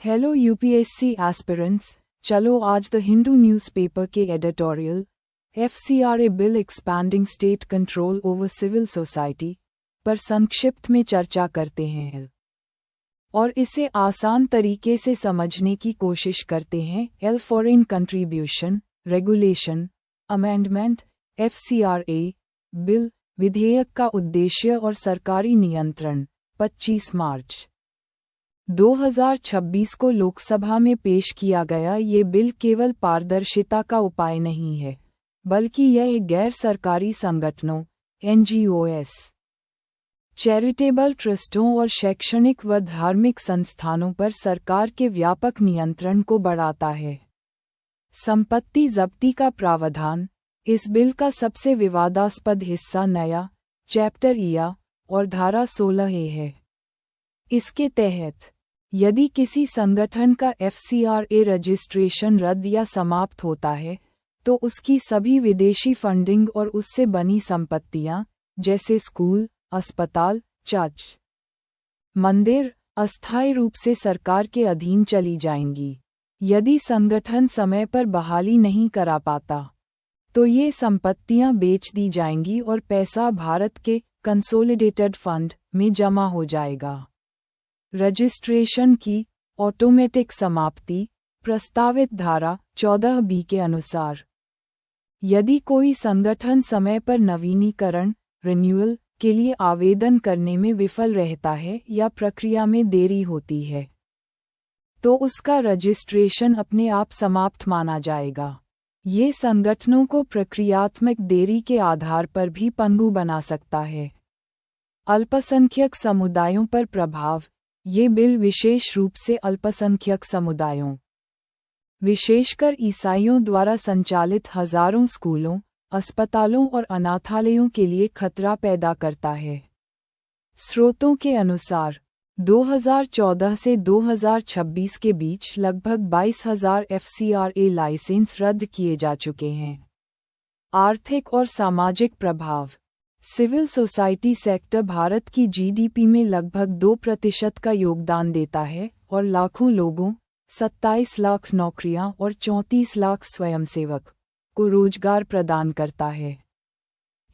Hello UPSC aspirants, चलो आज the Hindu newspaper के editorial FCRA bill expanding state control over civil society पर संक्षिप्त में चर्चा करते हैं और इसे आसान तरीके से समझने की कोशिश करते हैं। L foreign contribution regulation amendment FCRA bill विधेयक का उद्देश्य और सरकारी नियंत्रण 25 मार्च 2026 को लोकसभा में पेश किया गया ये बिल केवल पारदर्शिता का उपाय नहीं है, बल्कि यह गैर सरकारी संगठनों NGOs, चैरिटेबल ट्रस्टों और शैक्षणिक व धार्मिक संस्थानों पर सरकार के व्यापक नियंत्रण को बढ़ाता है। संपत्ति जब्ती का प्रावधान इस बिल का सबसे विवादास्पद हिस्सा नया चैप्टर ईया और धारा 16A है। इसके तहत यदि किसी संगठन का एफसीआरए रजिस्ट्रेशन रद्द या समाप्त होता है, तो उसकी सभी विदेशी फंडिंग और उससे बनी संपत्तियां, जैसे स्कूल, अस्पताल, चर्च, मंदिर, अस्थायी रूप से सरकार के अधीन चली जाएंगी। यदि संगठन समय पर बहाली नहीं करा पाता, तो ये संपत्तियां बेच दी जाएंगी और पैसा भारत के कंसोलिडेटेड फंड में जमा हो जाएगा। रजिस्ट्रेशन की ऑटोमेटिक समाप्ति प्रस्तावित धारा 14B के अनुसार, यदि कोई संगठन समय पर नवीनीकरण रिन्यूअल के लिए आवेदन करने में विफल रहता है या प्रक्रिया में देरी होती है, तो उसका रजिस्ट्रेशन अपने आप समाप्त माना जाएगा। ये संगठनों को प्रक्रियात्मक देरी के आधार पर भी पंगु बना सकता है। अल्पसंख्यक समुदायों पर प्रभाव ये बिल विशेष रूप से अल्पसंख्यक समुदायों, विशेषकर ईसाइयों द्वारा संचालित हजारों स्कूलों, अस्पतालों और अनाथालयों के लिए खतरा पैदा करता है। स्रोतों के अनुसार 2014 से 2026 के बीच लगभग 22,000 एफसीआरए लाइसेंस रद्द किए जा चुके हैं। आर्थिक और सामाजिक प्रभाव सिविल सोसाइटी सेक्टर भारत की जीडीपी में लगभग 2% का योगदान देता है और लाखों लोगों, 27 लाख नौकरियां और 34 लाख स्वयंसेवक को रोजगार प्रदान करता है।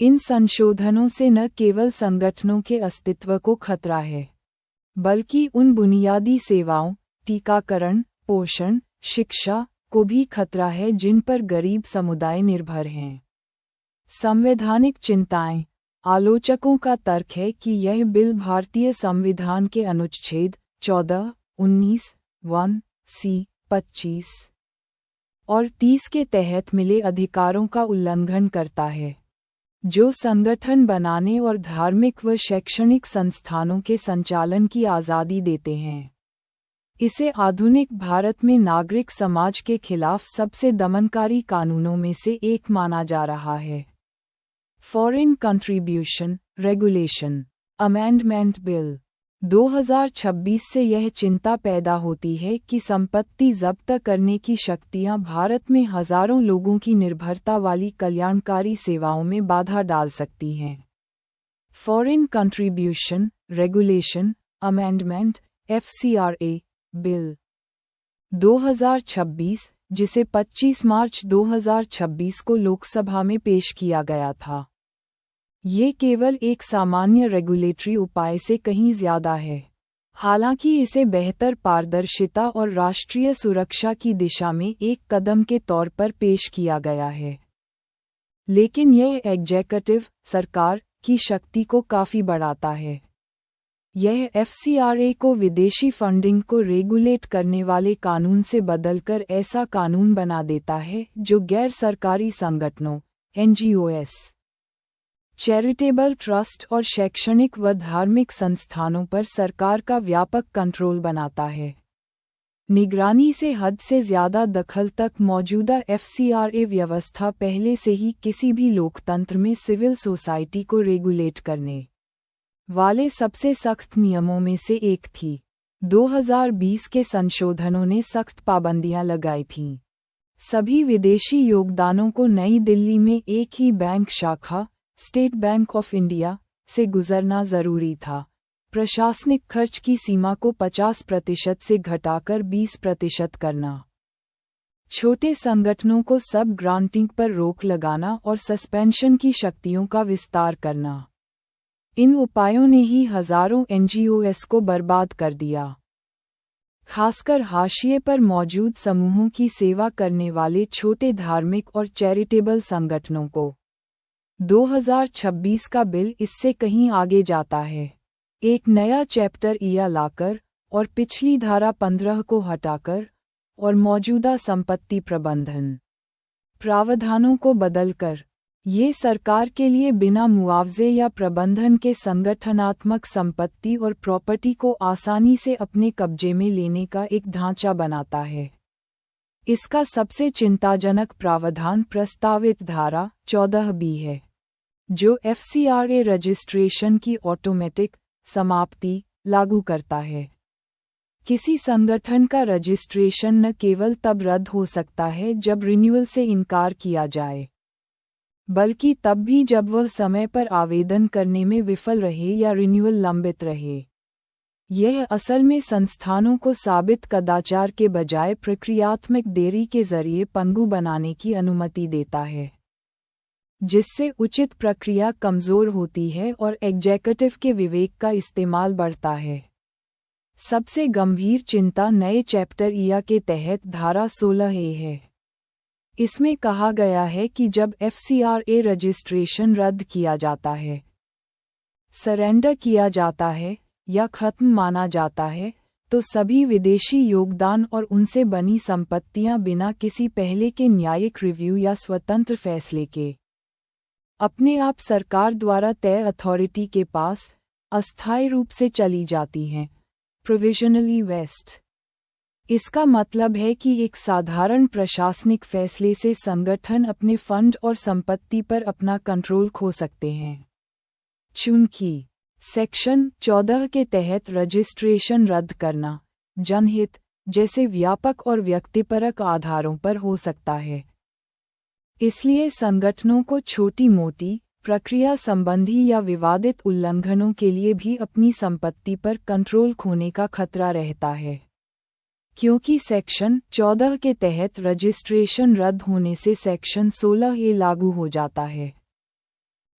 इन संशोधनों से न केवल संगठनों के अस्तित्व को खतरा है, बल्कि उन बुनियादी सेवाओं, टीकाकरण, पोषण, शिक्षा को भी खतरा है जिन पर गरीब समुदाय निर्भर हैं। संवैधानिक चिंताएं आलोचकों का तर्क है कि यह बिल भारतीय संविधान के अनुच्छेद 14, 19, 1C, 25 और 30 के तहत मिले अधिकारों का उल्लंघन करता है, जो संगठन बनाने और धार्मिक व शैक्षणिक संस्थानों के संचालन की आज़ादी देते हैं। इसे आधुनिक भारत में नागरिक समाज के खिलाफ सबसे दमनकारी कानूनों में से एक माना जा रहा है। Foreign contribution regulation amendment bill 2026 से यह चिंता पैदा होती है कि संपत्ति जब्त करने की शक्तियां भारत में हजारों लोगों की निर्भरता वाली कल्याणकारी सेवाओं में बाधा डाल सकती हैं। Foreign contribution regulation amendment FCRA bill 2026, जिसे 25 मार्च 2026 को लोकसभा में पेश किया गया था, ये केवल एक सामान्य रेगुलेटरी उपाय से कहीं ज्यादा है। हालांकि इसे बेहतर पारदर्शिता और राष्ट्रीय सुरक्षा की दिशा में एक कदम के तौर पर पेश किया गया है, लेकिन यह एग्जीक्यूटिव सरकार की शक्ति को काफी बढ़ाता है। यह एफसीआरए को विदेशी फंडिंग को रेगुलेट करने वाले कानून से बदलकर ऐसा कानून बना देता है जो गैर सरकारी संगठनों NGOs, चैरिटेबल ट्रस्ट और शैक्षणिक व धार्मिक संस्थानों पर सरकार का व्यापक कंट्रोल बनाता है। निगरानी से हद से ज्यादा दखल तक मौजूदा एफसीआरए व्यवस्था पहले से ही किसी भी लोकतंत्र में सिविल सोसाइटी को रेगुलेट करने वाले सबसे सख्त नियमों में से एक थी। 2020 के संशोधनों ने सख्त पाबंदियां लगाई थीं। सभी विदेशी योगदानों को नई दिल्ली में एक ही बैंक शाखा स्टेट बैंक ऑफ इंडिया से गुजरना जरूरी था, प्रशासनिक खर्च की सीमा को 50% से घटाकर 20% करना। छोटे संगठनों को सब ग्रांटिंग पर रोक लगाना और सस्पेंशन की शक्तियों का विस्तार करना। इन उपायों ने ही हजारों एनजीओएस को बर्बाद कर दिया। खासकर हाशिए पर मौजूद समूहों की सेवा करने वाले छोटे धार्मिक और चैरिटेबल संगठनों को। 2026 का बिल इससे कहीं आगे जाता है। एक नया चैप्टर ईया लाकर और पिछली धारा 15 को हटाकर और मौजूदा संपत्ति प्रबंधन प्रावधानों को बदलकर ये सरकार के लिए बिना मुआवजे या प्रबंधन के संगठनात्मक संपत्ति और प्रॉपर्टी को आसानी से अपने कब्जे में लेने का एक ढांचा बनाता है। इसका सबसे चिंताजनक प्रावधान प्रस्तावित धारा 14B है, जो FCRA रजिस्ट्रेशन की ऑटोमेटिक समाप्ति लागू करता है। किसी संगठन का रजिस्ट्रेशन न केवल तब रद्द हो सकता है जब रिन्यूअल से इनकार किया जाए, बल्कि तब भी जब वह समय पर आवेदन करने में विफल रहे या रिन्यूअल लंबित रहे। यह असल में संस्थानों को साबित कदाचार के बजाय प्रक्रियात्मक देरी के जरिए पंगु बनाने की अनुमति देता है, जिससे उचित प्रक्रिया कमजोर होती है और एग्जीक्यूटिव के विवेक का इस्तेमाल बढ़ता है। सबसे गंभीर चिंता नए चैप्टर ईया के तहत धारा 16A है। इसमें कहा गया है कि जब FCRA रजिस्ट्रेशन रद्द किया जाता है, सरेंडर किया जाता है या खत्म माना जाता है, तो सभी विदेशी योगदान और उनसे बनी संपत्तियां बिना किसी पहले के न्यायिक रिव्यू या स्वतंत्र फैसले के अपने आप सरकार द्वारा तय अथॉरिटी के पास अस्थायी रूप से चली जाती हैं, प्रोविजनली वेस्ट। इसका मतलब है कि एक साधारण प्रशासनिक फैसले से संगठन अपने फंड और संपत्ति पर अपना कंट्रोल खो सकते हैं। चूंकि सेक्शन 14 के तहत रजिस्ट्रेशन रद्द करना जनहित जैसे व्यापक और व्यक्तिपरक आधारों पर हो सकता है, इसलिए संगठनों को छोटी-मोटी प्रक्रिया संबंधी या विवादित उल्लंघनों के लिए भी अपनी संपत्ति पर कंट्रोल खोने का खतरा रहता है। क्योंकि सेक्शन 14 के तहत रजिस्ट्रेशन रद्द होने से सेक्शन 16A लागू हो जाता है,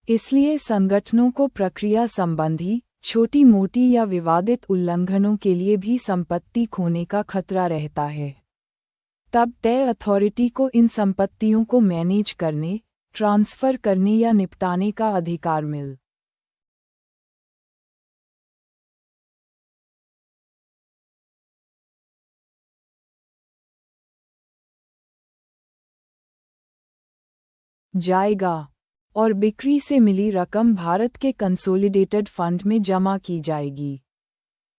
इसलिए संगठनों को प्रक्रिया संबंधी छोटी-मोटी या विवादित उल्लंघनों के लिए भी संपत्ति खोने का खतरा रहता है। तब तय अथॉरिटी को इन संपत्तियों को मैनेज करने, ट्रांसफर करने या निपटाने का अधिकार मिल जाएगा और बिक्री से मिली रकम भारत के कंसोलिडेटेड फंड में जमा की जाएगी।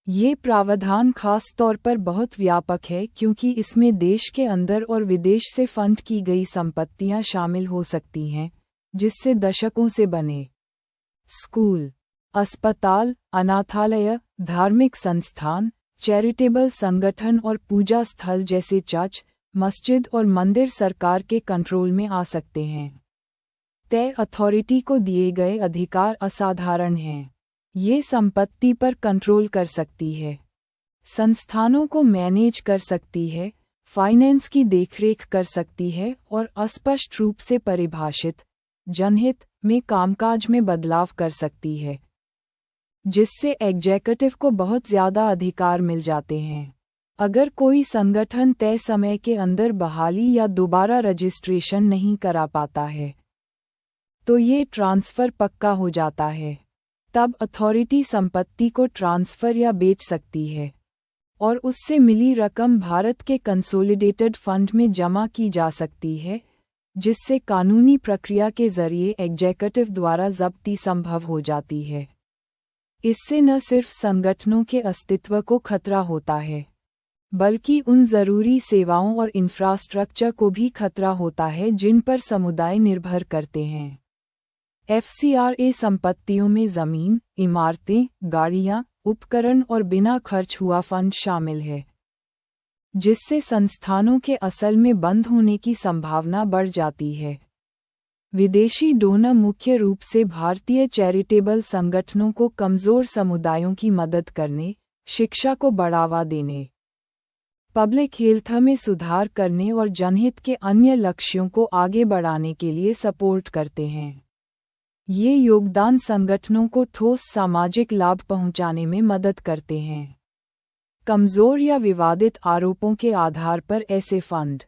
ये प्रावधान खास तौर पर बहुत व्यापक है क्योंकि इसमें देश के अंदर और विदेश से फंड की गई संपत्तियां शामिल हो सकती हैं, जिससे दशकों से बने स्कूल, अस्पताल, अनाथालय, धार्मिक संस्थान, चैरिटेबल संगठन और पूजा स्थल जैसे चर्च, मस्जिद और मंदिर सरकार के कंट्रोल में आ सकते हैं। तय अथॉरिटी को दिए गए अधिकार असाधारण हैं। ये संपत्ति पर कंट्रोल कर सकती है, संस्थानों को मैनेज कर सकती है, फाइनेंस की देखरेख कर सकती है और अस्पष्ट रूप से परिभाषित जनहित में कामकाज में बदलाव कर सकती है, जिससे एग्जीक्यूटिव को बहुत ज़्यादा अधिकार मिल जाते हैं। अगर कोई संगठन तय समय के अंदर बहाली या दोबारा रजिस्ट्रेशन नहीं करा पाता है, तो ये ट्रांसफ़र पक्का हो जाता है। तब अथॉरिटी संपत्ति को ट्रांसफ़र या बेच सकती है और उससे मिली रकम भारत के कंसोलिडेटेड फंड में जमा की जा सकती है, जिससे कानूनी प्रक्रिया के जरिए एग्जीक्यूटिव द्वारा जब्ती संभव हो जाती है। इससे न सिर्फ संगठनों के अस्तित्व को खतरा होता है, बल्कि उन ज़रूरी सेवाओं और इंफ्रास्ट्रक्चर को भी खतरा होता है जिन पर समुदाय निर्भर करते हैं। FCRA संपत्तियों में ज़मीन, इमारतें, गाड़ियाँ, उपकरण और बिना खर्च हुआ फंड शामिल है, जिससे संस्थानों के असल में बंद होने की संभावना बढ़ जाती है। विदेशी डोनर मुख्य रूप से भारतीय चैरिटेबल संगठनों को कमजोर समुदायों की मदद करने, शिक्षा को बढ़ावा देने, पब्लिक हेल्थ में सुधार करने और जनहित के अन्य लक्ष्यों को आगे बढ़ाने के लिए सपोर्ट करते हैं। ये योगदान संगठनों को ठोस सामाजिक लाभ पहुंचाने में मदद करते हैं। कमजोर या विवादित आरोपों के आधार पर ऐसे फंड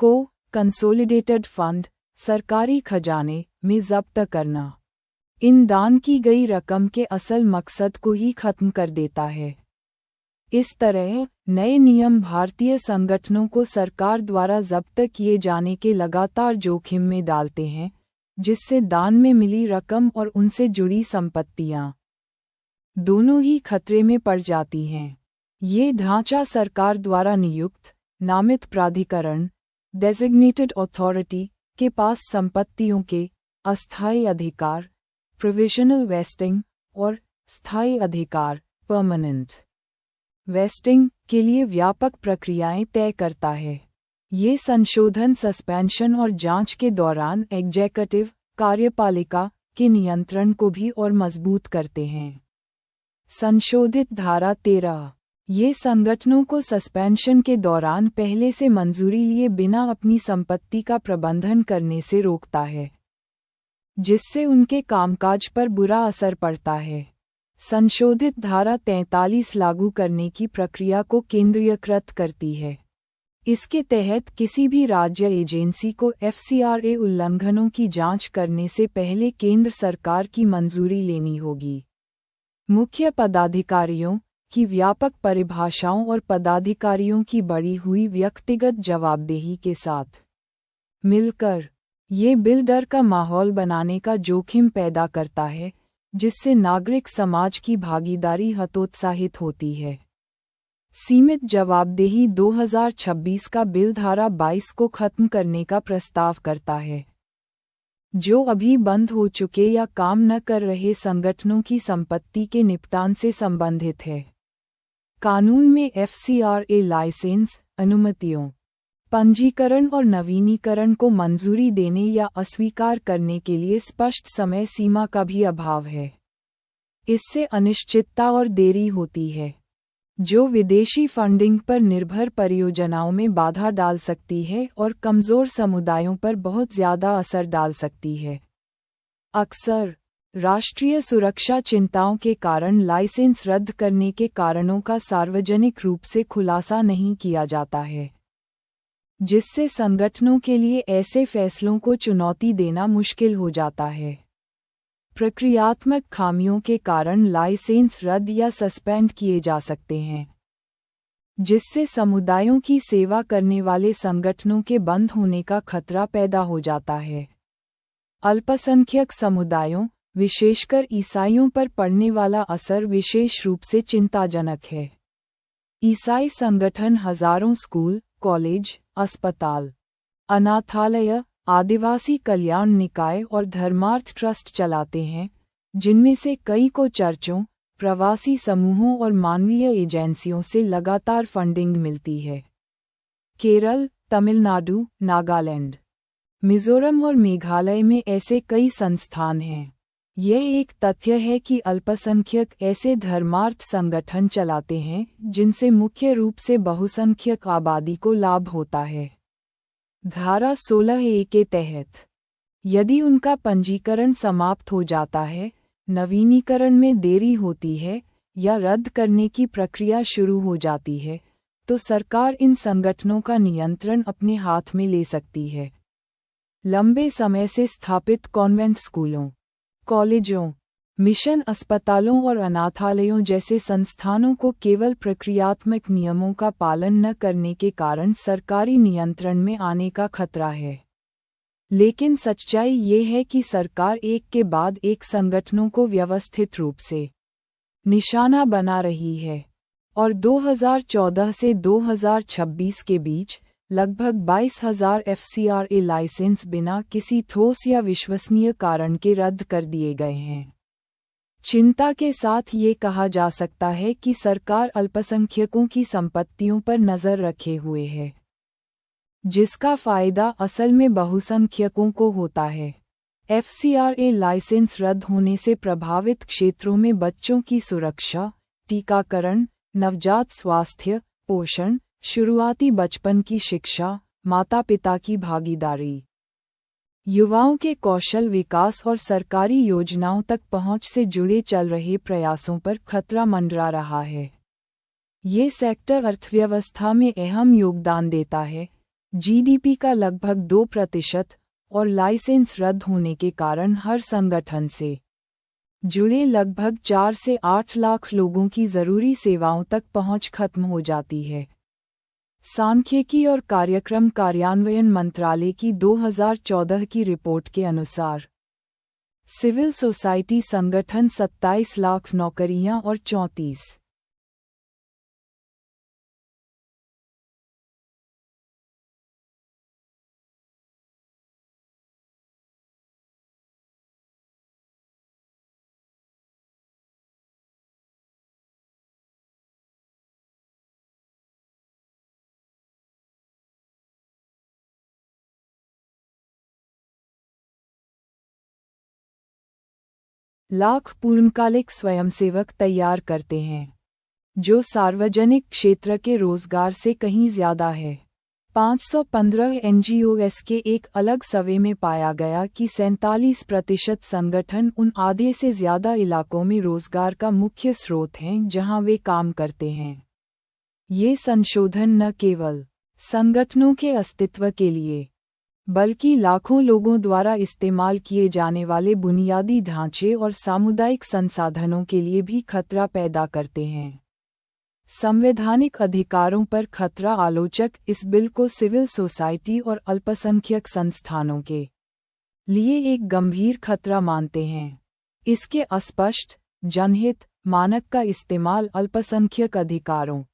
को कंसोलिडेटेड फंड, सरकारी खजाने में जब्त करना, इन दान की गई रकम के असल मकसद को ही खत्म कर देता है। इस तरह नए नियम भारतीय संगठनों को सरकार द्वारा जब्त किए जाने के लगातार जोखिम में डालते हैं, जिससे दान में मिली रकम और उनसे जुड़ी संपत्तियां दोनों ही खतरे में पड़ जाती हैं। ये ढांचा सरकार द्वारा नियुक्त, नामित प्राधिकरण, डेजिग्नेटेड अथॉरिटी के पास संपत्तियों के अस्थायी अधिकार, प्रोविजनल वेस्टिंग और स्थायी अधिकार, परमानेंट वेस्टिंग के लिए व्यापक प्रक्रियाएं तय करता है। ये संशोधन सस्पेंशन और जांच के दौरान एग्जीक्यूटिव, कार्यपालिका के नियंत्रण को भी और मजबूत करते हैं। संशोधित धारा 13 ये संगठनों को सस्पेंशन के दौरान पहले से मंजूरी लिए बिना अपनी संपत्ति का प्रबंधन करने से रोकता है, जिससे उनके कामकाज पर बुरा असर पड़ता है। संशोधित धारा 43 लागू करने की प्रक्रिया को केंद्रीयकृत करती है। इसके तहत किसी भी राज्य एजेंसी को FCRA उल्लंघनों की जांच करने से पहले केंद्र सरकार की मंजूरी लेनी होगी। मुख्य पदाधिकारियों की व्यापक परिभाषाओं और पदाधिकारियों की बढ़ी हुई व्यक्तिगत जवाबदेही के साथ मिलकर ये बिल डर का माहौल बनाने का जोखिम पैदा करता है, जिससे नागरिक समाज की भागीदारी हतोत्साहित होती है। सीमित जवाबदेही 2026 का बिल धारा 22 को खत्म करने का प्रस्ताव करता है, जो अभी बंद हो चुके या काम न कर रहे संगठनों की संपत्ति के निपटान से संबंधित है। कानून में FCRA लाइसेंस, अनुमतियों, पंजीकरण और नवीनीकरण को मंजूरी देने या अस्वीकार करने के लिए स्पष्ट समय सीमा का भी अभाव है। इससे अनिश्चितता और देरी होती है, जो विदेशी फंडिंग पर निर्भर परियोजनाओं में बाधा डाल सकती है और कमजोर समुदायों पर बहुत ज्यादा असर डाल सकती है। अक्सर राष्ट्रीय सुरक्षा चिंताओं के कारण लाइसेंस रद्द करने के कारणों का सार्वजनिक रूप से खुलासा नहीं किया जाता है, जिससे संगठनों के लिए ऐसे फैसलों को चुनौती देना मुश्किल हो जाता है। प्रक्रियात्मक खामियों के कारण लाइसेंस रद्द या सस्पेंड किए जा सकते हैं, जिससे समुदायों की सेवा करने वाले संगठनों के बंद होने का खतरा पैदा हो जाता है। अल्पसंख्यक समुदायों, विशेषकर ईसाइयों पर पड़ने वाला असर विशेष रूप से चिंताजनक है। ईसाई संगठन हजारों स्कूल, कॉलेज, अस्पताल, अनाथालय, आदिवासी कल्याण निकाय और धर्मार्थ ट्रस्ट चलाते हैं, जिनमें से कई को चर्चों, प्रवासी समूहों और मानवीय एजेंसियों से लगातार फंडिंग मिलती है। केरल, तमिलनाडु, नागालैंड, मिजोरम और मेघालय में ऐसे कई संस्थान हैं। यह एक तथ्य है कि अल्पसंख्यक ऐसे धर्मार्थ संगठन चलाते हैं जिनसे मुख्य रूप से बहुसंख्यक आबादी को लाभ होता है। धारा 16A के तहत यदि उनका पंजीकरण समाप्त हो जाता है, नवीनीकरण में देरी होती है या रद्द करने की प्रक्रिया शुरू हो जाती है, तो सरकार इन संगठनों का नियंत्रण अपने हाथ में ले सकती है। लंबे समय से स्थापित कॉन्वेंट स्कूलों, कॉलेजों, मिशन अस्पतालों और अनाथालयों जैसे संस्थानों को केवल प्रक्रियात्मक नियमों का पालन न करने के कारण सरकारी नियंत्रण में आने का खतरा है। लेकिन सच्चाई ये है कि सरकार एक के बाद एक संगठनों को व्यवस्थित रूप से निशाना बना रही है, और 2014 से 2026 के बीच लगभग 22,000 FCRA लाइसेंस बिना किसी ठोस या विश्वसनीय कारण के रद्द कर दिए गए हैं। चिंता के साथ ये कहा जा सकता है कि सरकार अल्पसंख्यकों की संपत्तियों पर नज़र रखे हुए है, जिसका फायदा असल में बहुसंख्यकों को होता है। FCRA लाइसेंस रद्द होने से प्रभावित क्षेत्रों में बच्चों की सुरक्षा, टीकाकरण, नवजात स्वास्थ्य, पोषण, शुरुआती बचपन की शिक्षा, माता-पिता की भागीदारी, युवाओं के कौशल विकास और सरकारी योजनाओं तक पहुंच से जुड़े चल रहे प्रयासों पर खतरा मंडरा रहा है। ये सेक्टर अर्थव्यवस्था में अहम योगदान देता है, GDP का लगभग 2%, और लाइसेंस रद्द होने के कारण हर संगठन से जुड़े लगभग 4 से 8 लाख लोगों की ज़रूरी सेवाओं तक पहुंच खत्म हो जाती है। सांख्यिकी और कार्यक्रम कार्यान्वयन मंत्रालय की 2014 की रिपोर्ट के अनुसार सिविल सोसाइटी संगठन 27 लाख नौकरियां और 34 लाख पूर्णकालिक स्वयंसेवक तैयार करते हैं, जो सार्वजनिक क्षेत्र के रोजगार से कहीं ज्यादा है। 515 NGOs के एक अलग सर्वे में पाया गया कि 47% संगठन उन आधे से ज्यादा इलाकों में रोजगार का मुख्य स्रोत हैं जहां वे काम करते हैं। ये संशोधन न केवल संगठनों के अस्तित्व के लिए, बल्कि लाखों लोगों द्वारा इस्तेमाल किए जाने वाले बुनियादी ढांचे और सामुदायिक संसाधनों के लिए भी खतरा पैदा करते हैं। संवैधानिक अधिकारों पर खतरा आलोचक इस बिल को सिविल सोसाइटी और अल्पसंख्यक संस्थानों के लिए एक गंभीर खतरा मानते हैं। इसके अस्पष्ट, जनहित मानक का इस्तेमाल अल्पसंख्यक अधिकारों,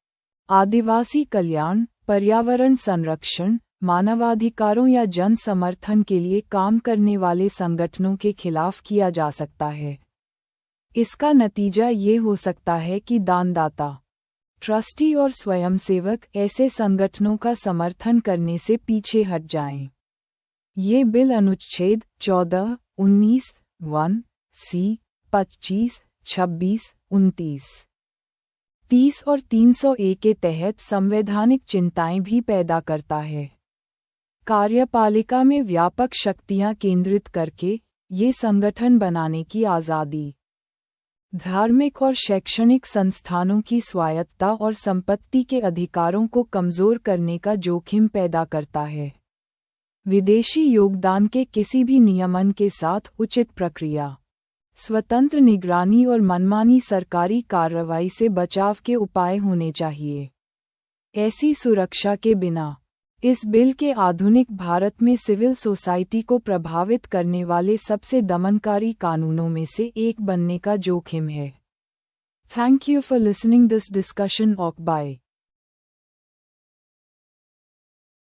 आदिवासी कल्याण, पर्यावरण संरक्षण, मानवाधिकारों या जन समर्थन के लिए काम करने वाले संगठनों के खिलाफ किया जा सकता है। इसका नतीजा ये हो सकता है कि दानदाता, ट्रस्टी और स्वयंसेवक ऐसे संगठनों का समर्थन करने से पीछे हट जाएं। ये बिल अनुच्छेद 14, 19, 1, C, 25, 26, 29, 30 और 301 के तहत संवैधानिक चिंताएं भी पैदा करता है। कार्यपालिका में व्यापक शक्तियां केंद्रित करके ये संगठन बनाने की आज़ादी, धार्मिक और शैक्षणिक संस्थानों की स्वायत्तता और संपत्ति के अधिकारों को कमज़ोर करने का जोखिम पैदा करता है। विदेशी योगदान के किसी भी नियमन के साथ उचित प्रक्रिया, स्वतंत्र निगरानी और मनमानी सरकारी कार्रवाई से बचाव के उपाय होने चाहिए। ऐसी सुरक्षा के बिना इस बिल के आधुनिक भारत में सिविल सोसाइटी को प्रभावित करने वाले सबसे दमनकारी कानूनों में से एक बनने का जोखिम है। Thank you for listening this discussion ऑक बाय